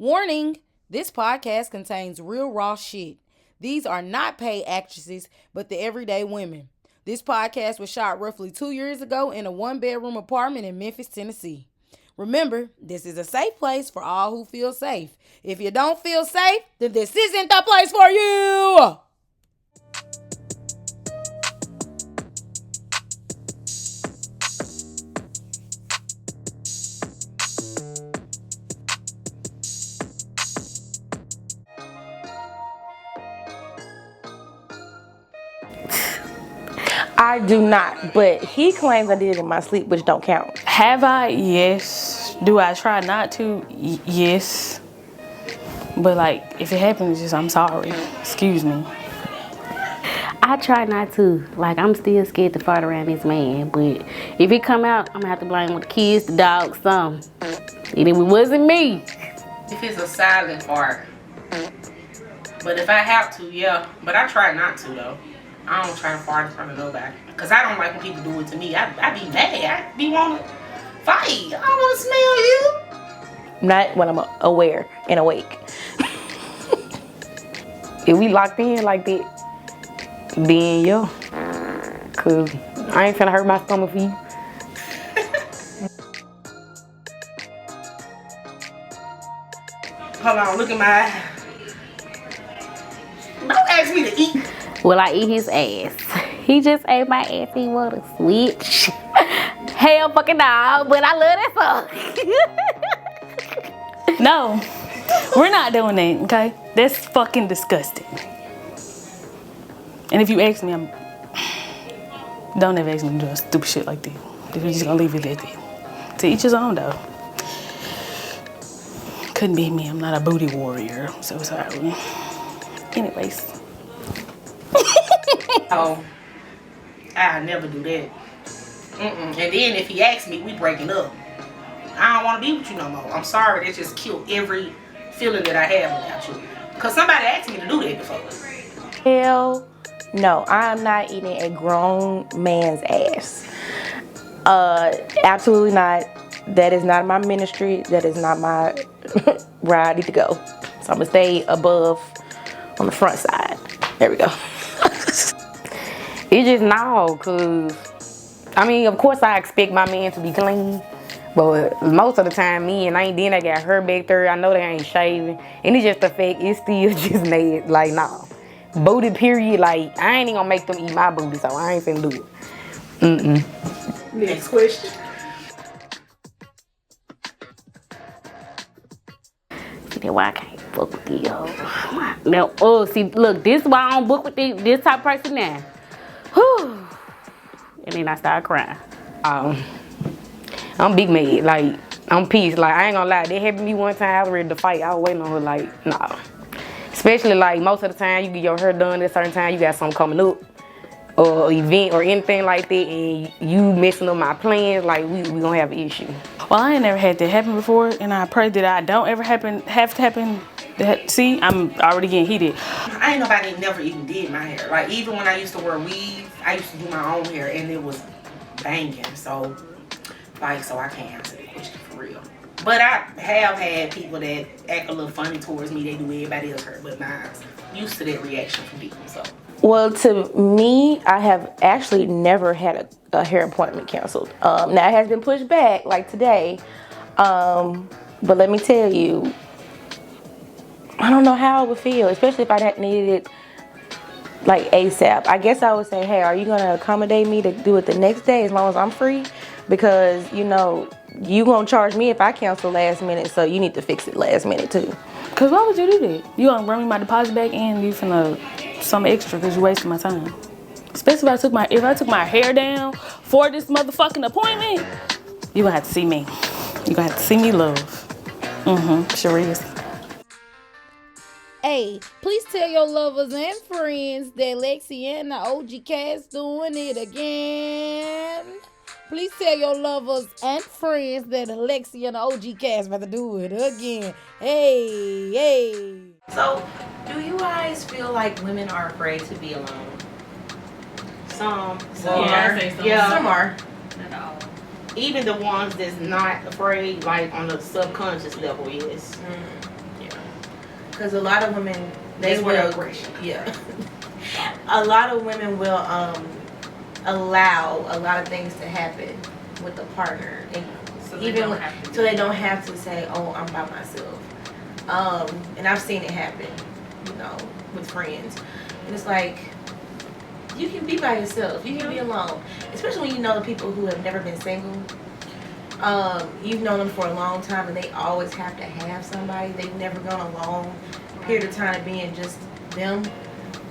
Warning, this podcast contains real raw shit. These are not paid actresses, but the everyday women. This podcast was shot roughly 2 years ago in a one-bedroom apartment in Memphis, Tennessee. Remember, this is a safe place for all who feel safe. If you don't feel safe, then this isn't the place for you! I do not, but he claims I did it in my sleep, which don't count. Have I? Yes. Do I try not to? Yes. But like, if it happens, just I'm sorry. Excuse me. I try not to. Like, I'm still scared to fart around this man. But if it come out, I'm gonna have to blame with the kids, the dog, some. And if it wasn't me. If it's a silent fart. But if I have to, yeah. But I try not to, though. I don't try to fart in front of nobody. Because I don't like when people do it to me. I be mad. I be wanting to fight. I don't want to smell you. Not when I'm aware and awake. If we locked in like that, then yeah. Cause I ain't finna hurt my stomach for you. Hold on, look at my eye. Don't ask me to eat. Will I eat his ass? He just ate my ass. He want to switch. Hell fucking no, but I love that song. No, we're not doing that, okay? That's fucking disgusting. And if you ask me, don't ever ask me to do stupid shit like that. If you're just gonna leave it at that. To each his own, though. Couldn't be me. I'm not a booty warrior. I'm so sorry. Anyways. Oh, I'll never do that. And then if he asks me, we breaking up. I don't want to be with you no more. I'm sorry, that just killed every feeling that I have about you. Because somebody asked me to do that before. Hell no, I'm not eating a grown man's ass. Absolutely not. That is not my ministry. That is not my where I need to go. So I'm gonna stay above on the front side. There we go. It's just no, cause I mean, of course I expect my man to be clean, but most of the time me and I got her back there. I know they ain't shaving, and it's just the fact it's still just made like nah. Booty period, like I ain't even gonna make them eat my booty, so I ain't finna do it. Next question. See, that's why I can't fuck with these hoes. Now, see, look, this is why I don't book with this type of person now. Whew. And then I started crying. I'm big mad, like I'm pissed. Like I ain't gonna lie, that happened to me one time. I was ready to fight. I was waiting on her, like nah. Especially like most of the time, you get your hair done at a certain time, you got something coming up, or event or anything like that, and you messing up my plans. Like we gonna have an issue. Well, I ain't never had that happen before, and I pray that I don't ever have to happen. See, I'm already getting heated. I ain't nobody never even did my hair. Like even when I used to wear weave, I used to do my own hair, and it was banging. So I can't answer that question for real. But I have had people that act a little funny towards me. They do everybody else hurt, but I'm used to that reaction from people. So. Well, to me, I have actually never had a hair appointment canceled. Now it has been pushed back, like today. But let me tell you, I don't know how I would feel, especially if I needed it like ASAP. I guess I would say, hey, are you gonna accommodate me to do it the next day as long as I'm free? Because you know, you gonna charge me if I cancel last minute, so you need to fix it last minute too. Cause why would you do that? You gonna bring me my deposit back and you finna some extra because you wasting my time. Especially if I took my hair down for this motherfucking appointment, you gonna have to see me. You gonna have to see me, love. Sure is. Hey, please tell your lovers and friends that Lexi and the OG Cast doing it again. Please tell your lovers and friends that Lexi and the OG Cast about to do it again. Hey. So, do you guys feel like women are afraid to be alone? Some Yeah, are. some. Yeah. Some are. Not all. Even the ones that's not afraid, like on the subconscious level, yes. because a lot of women, That's where the aggression. Yeah. A lot of women will allow a lot of things to happen with the partner, and So they don't have to say, "Oh, I'm by myself." And I've seen it happen, with friends, and it's like you can be by yourself, you can be alone, especially when you know the people who have never been single. You've known them for a long time, and they always have to have somebody. They've never gone a long period of time being just them.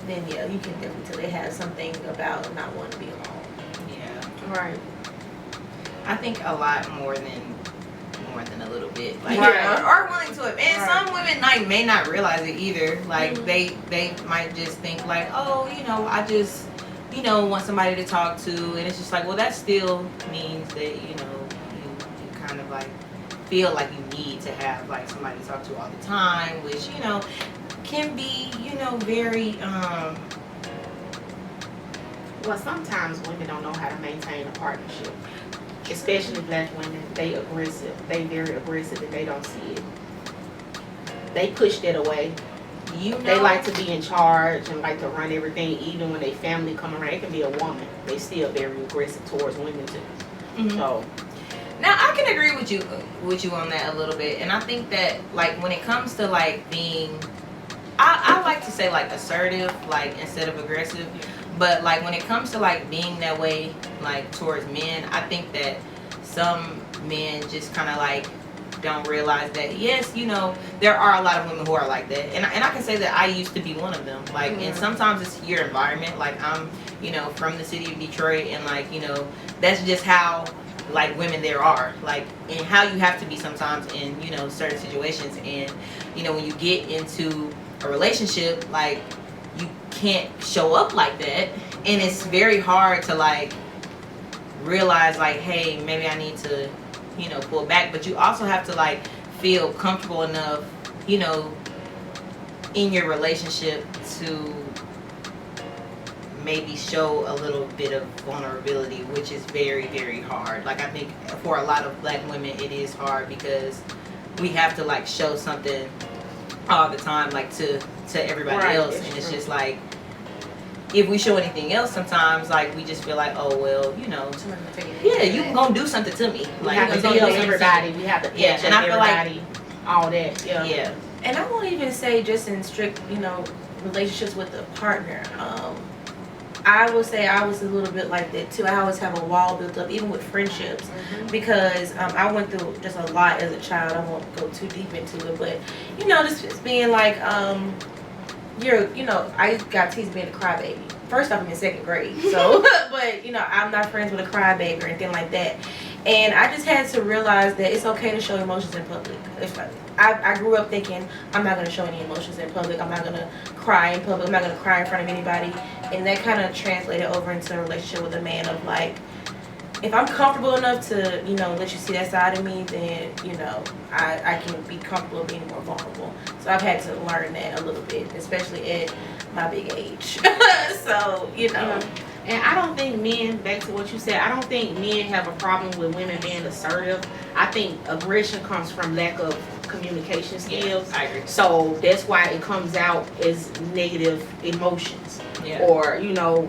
Then yeah, you can definitely tell they have something about not wanting to be alone. Yeah. Right. I think a lot more than a little bit. Like, Right. or willing to it. And Right. some women may not realize it either. Like they might just think like, oh, I just want somebody to talk to, and it's just like, well, that still means that you kind of like feel like you need to have like somebody to talk to all the time, which can be very Well, sometimes women don't know how to maintain a partnership, especially black women. They very aggressive, and they don't see it. They push that away. They like to be in charge and like to run everything, even when their family come around. It can be a woman. They still very aggressive towards women too. Mhm. So Now I can agree with you on that a little bit, and I think that like when it comes to like being, I like to say like assertive, like instead of aggressive, but like when it comes to like being that way like towards men, I think that some men just kind of like don't realize that yes, there are a lot of women who are like that, and I can say that I used to be one of them. Like, and sometimes it's your environment. Like I'm, from the city of Detroit, and like that's just how like women there are, like, and how you have to be sometimes in certain situations. And when you get into a relationship, like you can't show up like that, and it's very hard to like realize like, hey, maybe I need to pull back. But you also have to like feel comfortable enough in your relationship to maybe show a little bit of vulnerability, which is very, very hard. Like I think for a lot of black women it is hard, because we have to like show something all the time, like to everybody else, and it's just like if we show anything else, sometimes like we just feel like, oh well, yeah, you gonna do something to me. we Like have to you gonna tell do something everybody. to me. We have to Yeah, catch and I feel like- everybody. All that. Yeah. And I won't even say just in strict, relationships with a partner. I would say I was a little bit like that too. I always have a wall built up, even with friendships, because I went through just a lot as a child. I won't go too deep into it, but just being like, I got teased being a crybaby. First off, I'm in second grade, so but I'm not friends with a crybaby or anything like that. And I just had to realize that it's okay to show emotions in public. I grew up thinking I'm not going to show any emotions in public. I'm not going to cry in public. I'm not going to cry in front of anybody. And that kind of translated over into a relationship with a man of like, if I'm comfortable enough to, let you see that side of me, then, I can be comfortable being more vulnerable. So I've had to learn that a little bit, especially at my big age. So, And I don't think men, back to what you said, I don't think men have a problem with women being assertive. I think aggression comes from lack of communication skills. I agree. So that's why it comes out as negative emotions. Yeah. Or,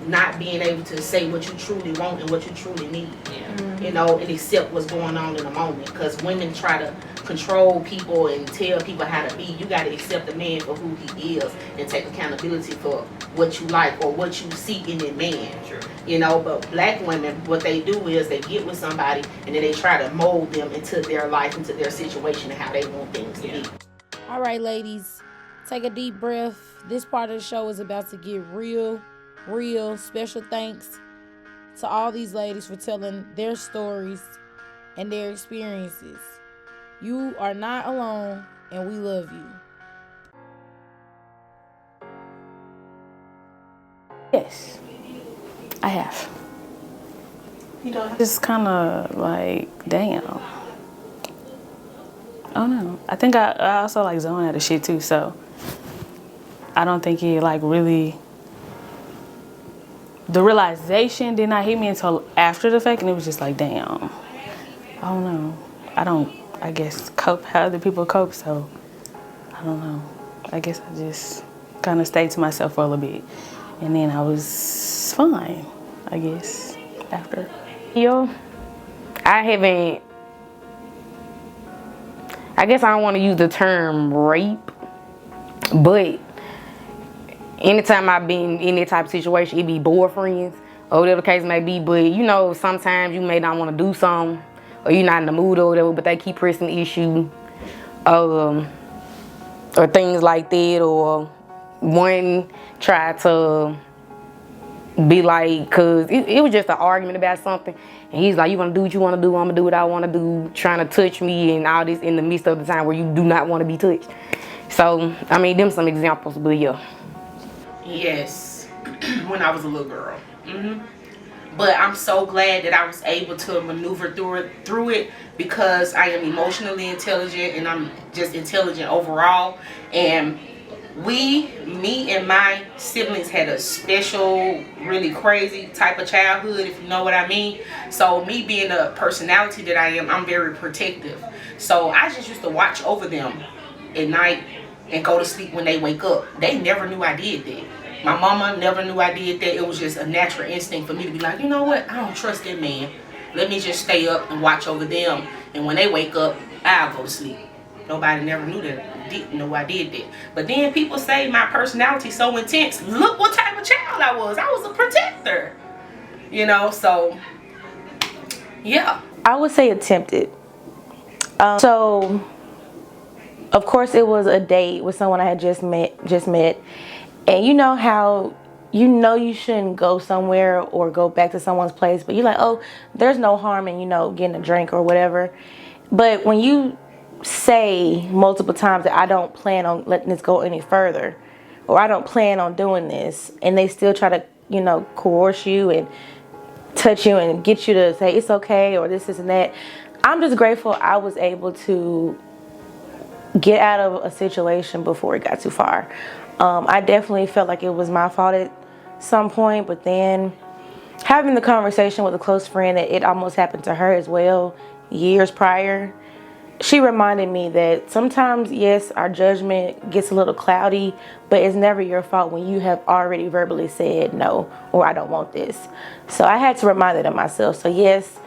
not being able to say what you truly want and what you truly need. Yeah. And accept what's going on in the moment. Because women try to control people and tell people how to be. You got to accept the man for who he is and take accountability for what you like or what you see in that man. True. But black women, what they do is they get with somebody and then they try to mold them into their life, into their situation, and how they want things to be. All right, ladies, take a deep breath. This part of the show is about to get real. Special thanks to all these ladies for telling their stories and their experiences. You are not alone, and we love you. Yes, I have. It's kind of like, damn. Oh no. I think I also like zone out of shit too, so I don't think it like really, the realization did not hit me until after the fact, and it was just like, damn. I don't know. I guess cope how other people cope, so I don't know. I guess I just kind of stayed to myself for a little bit. And then I was fine, I guess, after. Yo, I haven't, I guess I don't want to use the term rape, but anytime I've been in that type of situation, it be boyfriends or whatever the case may be. But you know, sometimes you may not want to do something, or you're not in the mood or whatever, but they keep pressing the issue, or things like that. Or one tried to be like, cause it was just an argument about something, and he's like, you want to do what you want to do, I'm gonna do what I want to do, trying to touch me and all this in the midst of the time where you do not want to be touched. So I mean, them some examples, but yeah. Yes, when I was a little girl. But I'm so glad that I was able to maneuver through it because I am emotionally intelligent and I'm just intelligent overall. And me and my siblings had a special, really crazy type of childhood, if you know what I mean. So me being the personality that I am, I'm very protective. So I just used to watch over them at night and go to sleep when they wake up. They never knew I did that. My mama never knew I did that. It was just a natural instinct for me to be like, you know what? I don't trust that man. Let me just stay up and watch over them. And when they wake up, I'll go to sleep. Nobody never knew that. Didn't know I did that. But then people say my personality so intense. Look what type of child I was. I was a protector. You know, so yeah. I would say attempted. So, of course, it was a date with someone I had just met. And you know how you shouldn't go somewhere or go back to someone's place, but you're like, oh, there's no harm in, getting a drink or whatever. But when you say multiple times that I don't plan on letting this go any further, or I don't plan on doing this, and they still try to, coerce you and touch you and get you to say it's okay or this and that, I'm just grateful I was able to get out of a situation before it got too far. I definitely felt like it was my fault at some point, but then having the conversation with a close friend that it almost happened to her as well years prior, she reminded me that sometimes, yes, our judgment gets a little cloudy, but it's never your fault when you have already verbally said no, or I don't want this. So I had to remind it of myself. So yes,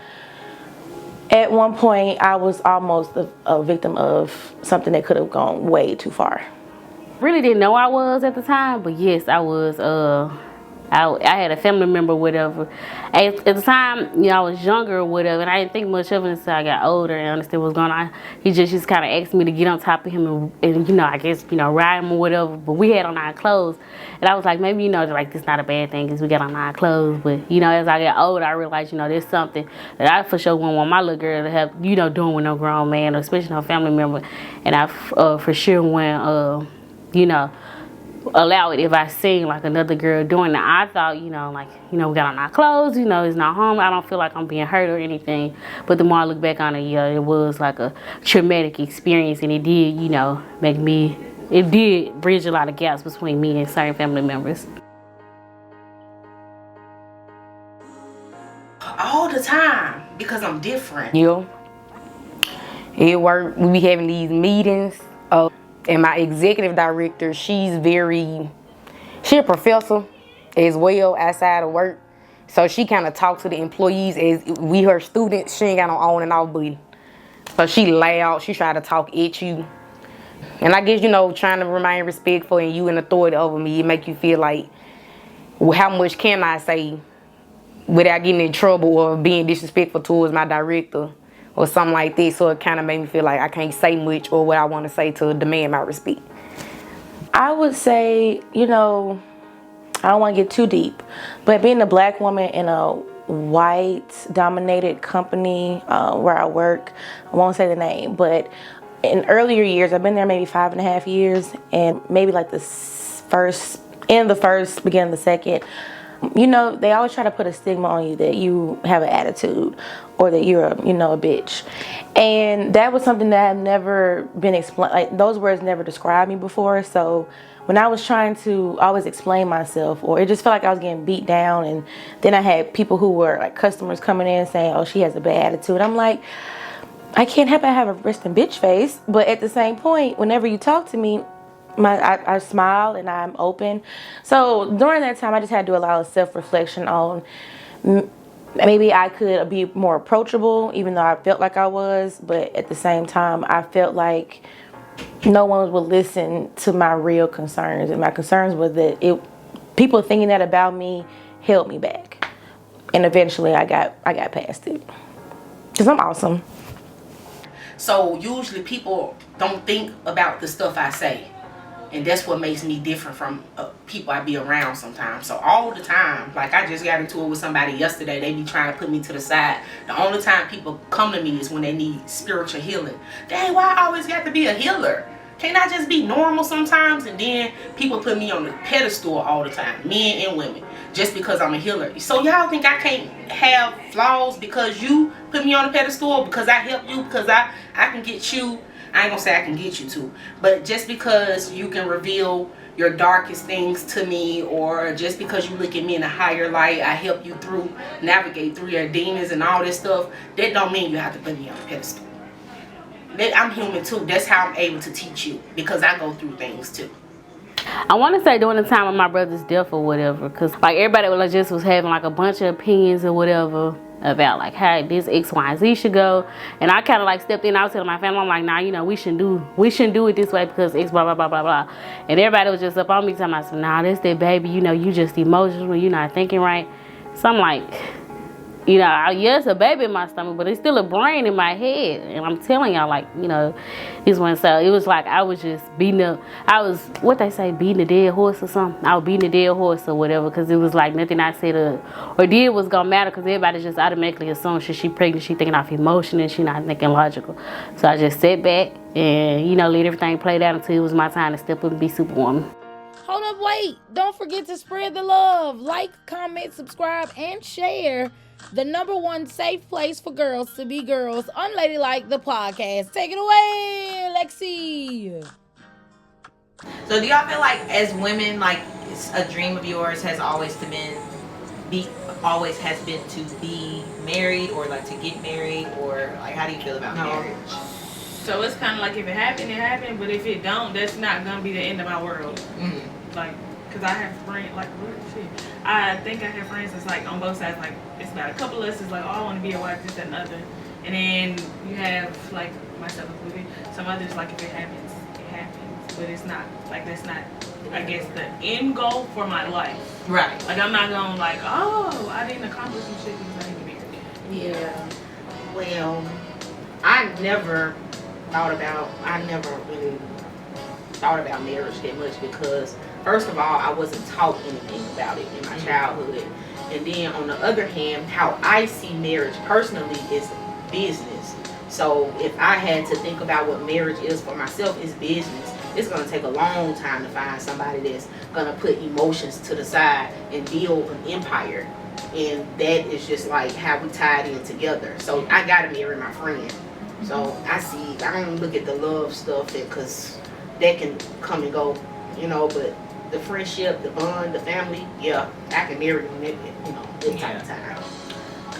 at one point I was almost a victim of something that could have gone way too far. Really didn't know I was at the time, but yes, I was. I had a family member, whatever. At the time, I was younger or whatever, and I didn't think much of it until I got older and understood what was going on. He just kind of asked me to get on top of him and I guess, ride him or whatever. But we had on our clothes, and I was like, maybe, like, this not a bad thing because we got on our clothes. But, as I got older, I realized, there's something that I for sure wouldn't want my little girl to have, doing with no grown man, or especially no family member. And I for sure went, allow it if I seen like another girl doing that. I thought, we got on our clothes, it's not harm. I don't feel like I'm being hurt or anything. But the more I look back on it, it was like a traumatic experience, and it did, it did bridge a lot of gaps between me and certain family members. All the time because I'm different. Yeah. At work, we be having these meetings. And my executive director, she's a professor as well outside of work. So she kind of talks to the employees as we her students. She ain't got no on and off button. So she loud, she try to talk at you. And I guess, trying to remain respectful and you in authority over me, it make you feel like, well, how much can I say without getting in trouble or being disrespectful towards my director? Or something like this, so it kind of made me feel like I can't say much or what I want to say to demand my respect. I would say, I don't want to get too deep, but being a black woman in a white-dominated company where I work, I won't say the name, but in earlier years, I've been there maybe 5.5 years, and maybe like the beginning of the second, they always try to put a stigma on you that you have an attitude or that you're a bitch. And that was something that had never been explained. Like, those words never described me before. So when I was trying to always explain myself, or it just felt like I was getting beat down, and then I had people who were like customers coming in saying, oh, she has a bad attitude. I'm like, I can't help but have a resting bitch face. But at the same point, whenever you talk to me, I smile and I'm open. So during that time, I just had to do a lot of self-reflection on maybe I could be more approachable, even though I felt like I was. But at the same time, I felt like no one would listen to my real concerns, and my concerns was that people thinking that about me held me back. And eventually, I got past it because I'm awesome. So usually people don't think about the stuff I say. And that's what makes me different from people I be around sometimes. So all the time, like I just got into it with somebody yesterday. They be trying to put me to the side. The only time people come to me is when they need spiritual healing. Dang, why I always got to be a healer? Can't I just be normal sometimes? And then people put me on the pedestal all the time, men and women, just because I'm a healer. So y'all think I can't have flaws because you put me on the pedestal, because I help you, because I can get you. I ain't gonna say I can get you to, but just because you can reveal your darkest things to me, or just because you look at me in a higher light, I help you navigate through your demons and all this stuff, that don't mean you have to put me on a pedestal. I'm human too. That's how I'm able to teach you, because I go through things too. I want to say during the time of my brother's death or whatever, because like everybody was having like a bunch of opinions or whatever about like how this X, Y, and Z should go, and I kind of like stepped in. I was telling my family, I'm like, nah, you know, we shouldn't do it this way because X, blah blah blah blah blah, and everybody was just up on me telling me, nah, that's that baby, you know, you just emotional, you're not thinking right. So I'm like, you know, yes, a baby in my stomach, but it's still a brain in my head. And I'm telling y'all, like, you know, this one, so it was like I was just beating a dead horse or something. I was beating a dead horse or whatever, because it was like nothing I said or did was gonna matter, because everybody just automatically assumes she pregnant, she thinking off emotion and she not thinking logical. So I just sat back and, you know, let everything play out until it was my time to step up and be Superwoman. Hold up, wait. Don't forget to spread the love. Like, comment, subscribe, and share. The #1 safe place for girls to be girls, Unladylike, the podcast. Take it away, Lexi. So do y'all feel like as women, like it's a dream of yours has always been to be married, or like to get married, or like how do you feel about marriage? So it's kind of like if it happened, it happened. But if it don't, that's not gonna be the end of my world. Mm-hmm. Like, cause I have friends like I think I have friends that's like on both sides. Like it's about a couple of us is like, oh, I want to be a wife, this, that, and other. And then you have like myself included. Some others like if it happens, it happens. But it's not like that's not, I guess, the end goal for my life. Right. Like I'm not going like, oh, I didn't accomplish some shit because I didn't get married. Yeah. Well, I never really thought about marriage that much, because first of all, I wasn't taught anything about it in my childhood. And then on the other hand, how I see marriage personally is business. So if I had to think about what marriage is for myself, it's business. It's going to take a long time to find somebody that's going to put emotions to the side and build an empire. And that is just like how we tied in together. So I got to marry my friend. So I don't look at the love stuff, because that can come and go, you know, but the friendship, the bond, the family, yeah, I can marry them, you know, this type of time.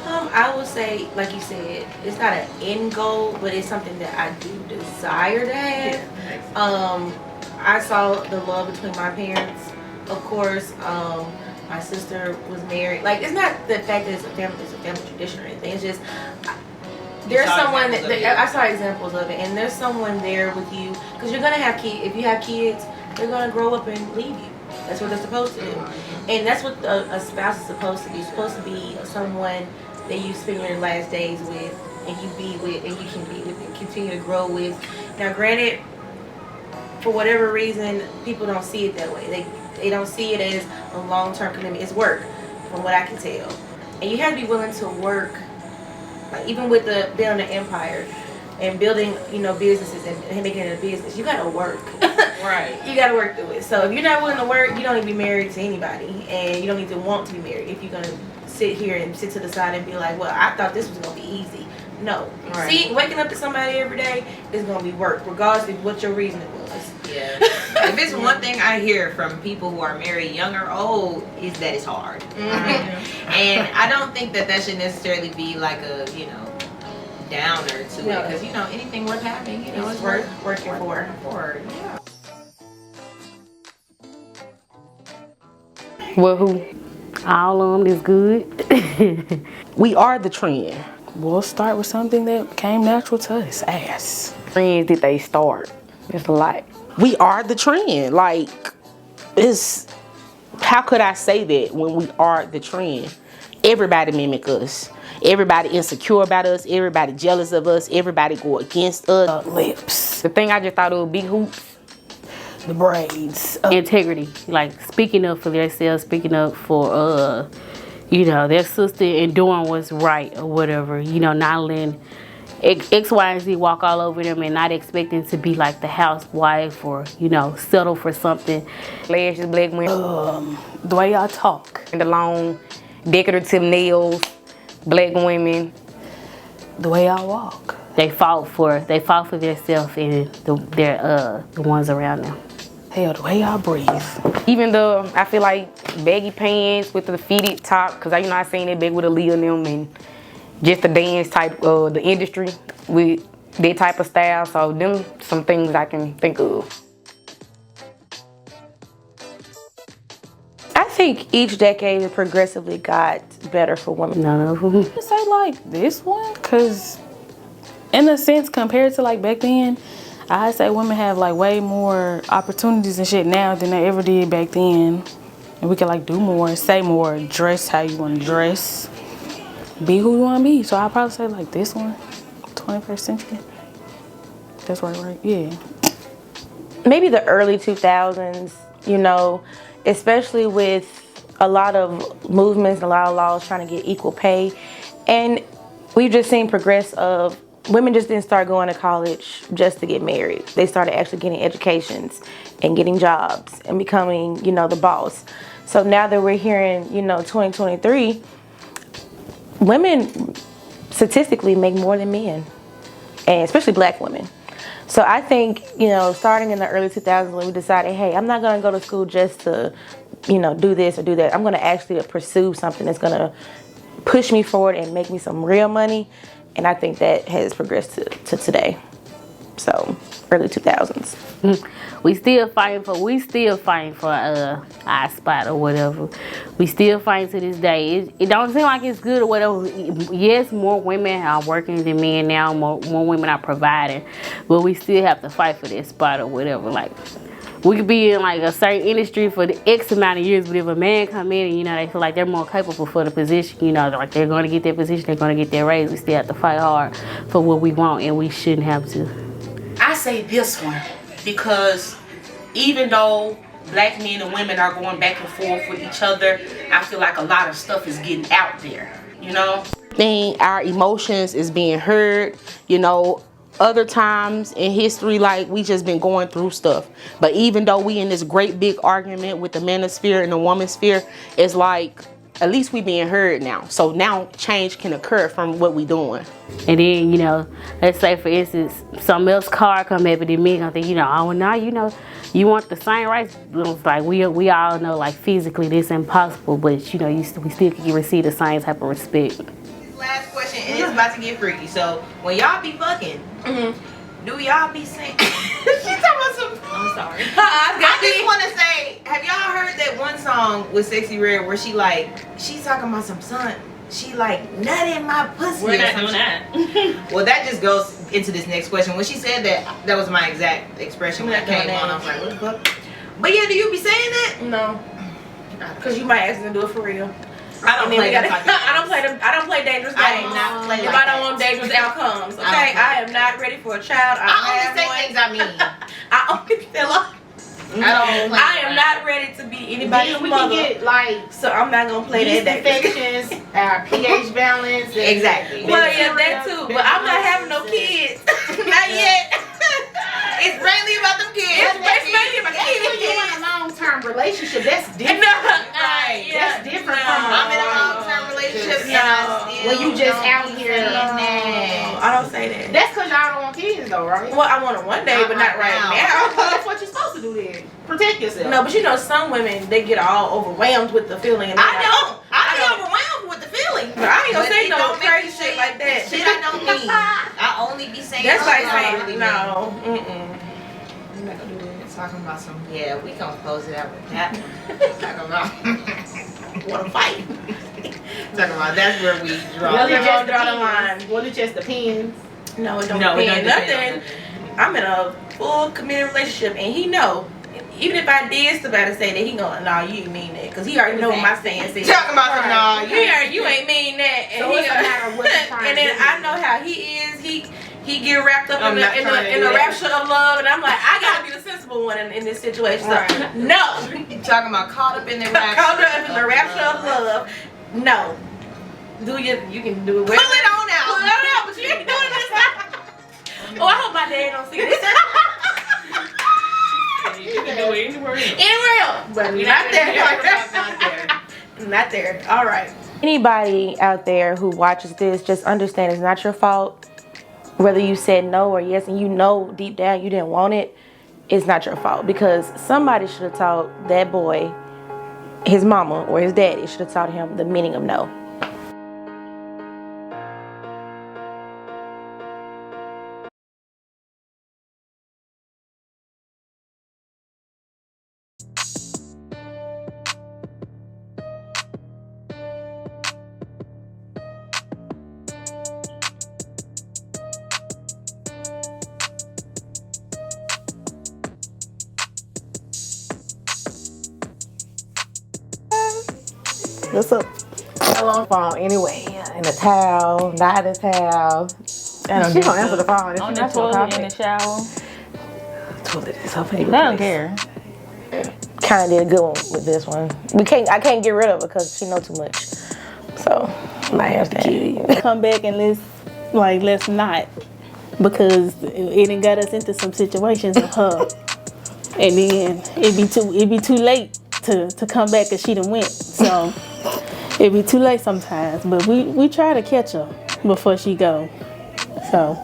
I would say, like you said, it's not an end goal, but it's something that I do desire to have. I saw the love between my parents. Of course, my sister was married. Like, it's not the fact that it's a family tradition or anything. It's just there's someone that I saw examples of it, and there's someone there with you, because you're gonna have kids. If you have kids, they're gonna grow up and leave you. That's what they're supposed to do, and that's what a spouse is supposed to be. It's supposed to be someone that you spend your last days with, and you be with, and you can be with, and continue to grow with. Now, granted, for whatever reason, people don't see it that way. They don't see it as a long-term commitment. It's work, from what I can tell, and you have to be willing to work. Like, even with the building an empire and building, you know, businesses and making it a business, you gotta work. Right. You gotta work through it. So if you're not willing to work, you don't need to be married to anybody, and you don't need to want to be married. If you're gonna sit here and sit to the side and be like, well, I thought this was gonna be easy. No. Right. See, waking up to somebody every day is gonna be work, regardless of what your reason was. Yeah. If it's one thing I hear from people who are married, young or old, is that it's hard. Mm-hmm. And I don't think that should necessarily be like a, you know, downer to it, because, you know, anything worth having, you know, it's worth working for. Yeah. Well, who? All of them is good. We are the trend. We'll start with something that came natural to us. Ass. Friends did they start? It's a lot. We are the trend. Like, it's, how could I say that when we are the trend? Everybody mimic us. Everybody insecure about us. Everybody jealous of us. Everybody go against us. Lips. The thing I just thought it was big hoops. The braids. Integrity, like speaking up for themselves, speaking up for their sister and doing what's right or whatever. Not letting X, Y, and Z walk all over them and not expecting to be like the housewife or settle for something. Lashes, black women. The way y'all talk. And the long decorative nails, black women. The way y'all walk. They fought for themselves and the ones around them. Hell, the way y'all breathe. Even though I feel like baggy pants with the fitted top, because I seen that big with Aaliyah and them, and just the dance type, the industry with that type of style. So them some things I can think of. I think each decade it progressively got better for women. None of them. I say like this one, cause in a sense compared to like back then, I say women have like way more opportunities and shit now than they ever did back then. And we can like do more, say more, dress how you want to dress, be who you want to be. So I'll probably say like this one, 21st century. That's right, yeah. Maybe the early 2000s, especially with a lot of movements and a lot of laws trying to get equal pay. And we've just seen progress of women just didn't start going to college just to get married. They started actually getting educations and getting jobs and becoming, the boss. So now that we're here in, 2023, women statistically make more than men, and especially black women. So I think, starting in the early 2000s when we decided, hey, I'm not going to go to school just to, do this or do that. I'm going to actually pursue something that's going to push me forward and make me some real money. And I think that has progressed to today. So early 2000s. We still fighting for our spot or whatever. We still fighting to this day. It don't seem like it's good or whatever. Yes, more women are working than men now. More women are providing, but we still have to fight for that spot or whatever. Like, we could be in like a certain industry for the X amount of years, but if a man come in and they feel like they're more capable for the position, like they're going to get their position, they're going to get their raise, we still have to fight hard for what we want, and we shouldn't have to. I say this one because even though black men and women are going back and forth with each other, I feel like a lot of stuff is getting out there, Our emotions is being heard, Other times in history, like, we just been going through stuff. But even though we in this great big argument with the manosphere and the womansphere, it's like, at least we being heard now. So now change can occur from what we doing. And then, let's say for instance, some else car come up and me gonna think, oh, now, you want the same rights. It's like we all know, like, physically this impossible, but we still can receive the same type of respect. Last question, and it's about to get freaky. So when y'all be fucking, do y'all be saying? She's talking about some. I'm sorry. I just want to say, have y'all heard that one song with Sexy Red where she's talking about some son? She like nut in my pussy. We're not doing that. Well, that just goes into this next question. When she said that, that was my exact expression when I came on. I was like, what the fuck? But yeah, do you be saying that? No, because you might accidentally do it for real. I don't play them. I don't play dangerous games. I do not play if like I don't that. want dangerous outcomes, okay? I am not ready for a child. I only say things I mean. I only feel like I am not ready to be anybody's we mother. can get like So I'm not gonna play yeast that dangerous. infections, our pH balance. Exactly. Well, yeah, that too. But I'm not having no kids. Not yet. It's mainly about them kids. It's mainly about That's when kids. you're in a long-term relationship. That's different. Right. That's different from I'm in a long-term relationship and I still when you just don't out be here. saying that. I don't say that. That's because y'all don't want kids, though, right? Well, I want it one day, but not right now. That's what you're supposed to do then. Protect yourself. No, but some women, they get all overwhelmed with the feeling. And I don't. I be overwhelmed with the feeling. But I ain't gonna But say it no don't make crazy me shit say like that. Shit I don't mean. I only be saying That's like shit I saying, really no, mean. mm-mm. I'm not gonna do that. So Talking about some, yeah, we gonna close it out with that one. Talking about, wanna fight. Talking about, that's where we draw the line. Well, it just depends. No, it don't depend. Nothing. I'm in a full committed relationship, and he know. Even if I did somebody say that, he going, nah, you ain't mean that, cause he already know my stance is. Talking about some, nah, you ain't mean that, and So it's a matter of what you're trying and to then do. I know how he is. He get wrapped up in the rapture of love, and I'm like, I gotta be the sensible one in this situation. So, no. Talking about caught up in the rapture. Caught up in the rapture of love. No. You can do it. Pull it on out. Pull it on out, but you ain't doing it this time. Oh, I hope my dad don't see this. You can do it anywhere else. Anywhere else, but not there. Not there. All right. Anybody out there who watches this, just understand it's not your fault. Whether you said no or yes, and you know deep down you didn't want it, it's not your fault, because somebody should have taught that boy, his mama or his daddy should have taught him the meaning of no. What's up? How long phone anyway? In the towel, not in the towel. She don't answer the phone. On the toilet, in the shower. Toilet is her favorite. They don't care. Kind of did a good one with this one. I can't get rid of her because she know too much. So I have to kill you. Come back and let's not, because it done got us into some situations with her, and then it'd be too late to come back and she done went. So it'd be too late sometimes. But we try to catch her before she go. So.